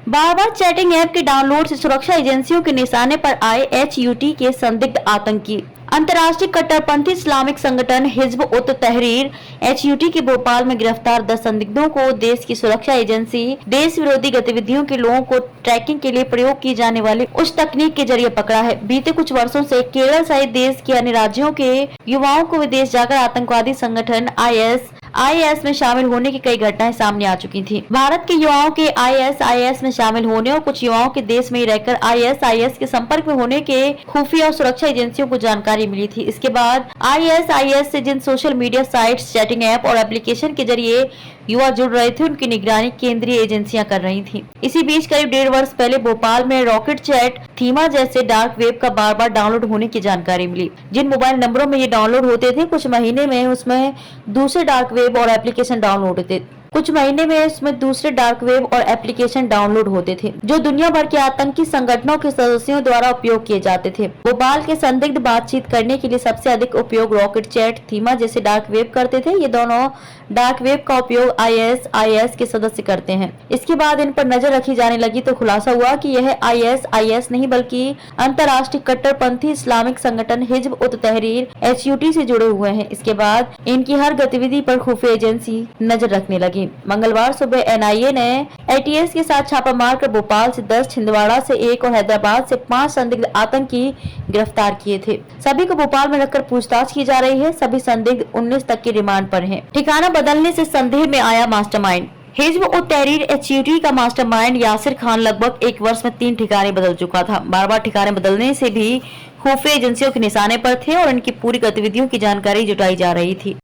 बार बार chatting app के download से सुरक्षा एजेंसियों के निशाने पर आए HUT के संदिग्ध आतंकी। अंतर्राष्ट्रीय कट्टरपंथी इस्लामिक संगठन हिज्ब उत तहरीर HUT के भोपाल में गिरफ्तार 10 संदिग्धों को देश की सुरक्षा एजेंसी देश विरोधी गतिविधियों के लोगों को ट्रैकिंग के लिए प्रयोग की जाने वाली उस तकनीक के जरिए पकड़ा है। बीते कुछ वर्षों से केरल सहित देश के अन्य राज्यों के युवाओं को विदेश जाकर आतंकवादी संगठन IS में शामिल होने की कई घटनाएं सामने आ चुकी थी। भारत के युवाओं के IS में शामिल होने और कुछ युवाओं के देश में ही रहकर IS के संपर्क में होने के खुफिया और सुरक्षा एजेंसियों को जानकारी मिली थी। इसके बाद IS से जिन social media sites, chatting app और एप्लीकेशन के जरिए युवा जुड़ रहे थे, उनकी निगरानी केंद्रीय एजेंसियां कर रही थी। इसी बीच करीब 1.5 वर्ष पहले भोपाल में रॉकेट चैट, थीमा जैसे डार्क वेब का बार बार डाउनलोड होने की जानकारी मिली। जिन मोबाइल नंबरों में ये डाउनलोड होते थे, कुछ महीने में उसमें दूसरे डार्क वेब और एप्लीकेशन डाउनलोड होते थे जो दुनिया भर के आतंकी संगठनों के सदस्यों द्वारा उपयोग किए जाते थे। भोपाल के संदिग्ध बातचीत करने के लिए सबसे अधिक उपयोग रॉकेट चैट, थीमा जैसे डार्क वेब करते थे। ये दोनों डार्क वेब का उपयोग IS के सदस्य करते हैं। इसके बाद इन पर नजर रखी जाने लगी तो खुलासा हुआ कि यह IS नहीं बल्कि अंतर्राष्ट्रीय कट्टरपंथी इस्लामिक संगठन हिज्ब उत तहरीर HUT से जुड़े हुए हैं। इसके बाद इनकी हर गतिविधि पर खुफिया एजेंसी नजर रखने लगी। मंगलवार सुबह NIA ने ATS के साथ छापा मारकर भोपाल से 10, छिंदवाड़ा से 1 और हैदराबाद से 5 संदिग्ध आतंकी गिरफ्तार किए थे। सभी को भोपाल में रखकर पूछताछ की जा रही है। सभी संदिग्ध 19 तक की रिमांड पर हैं। ठिकाना बदलने से संदेह में आया मास्टरमाइंड। हिज्ब उत तहरीर HUT का मास्टरमाइंड यासिर खान लगभग 1 वर्ष में 3 ठिकाने बदल चुका था। बार बार ठिकाने बदलने से भी खुफिया एजेंसियों के निशाने पर थे और इनकी पूरी गतिविधियों की जानकारी जुटाई जा रही थी।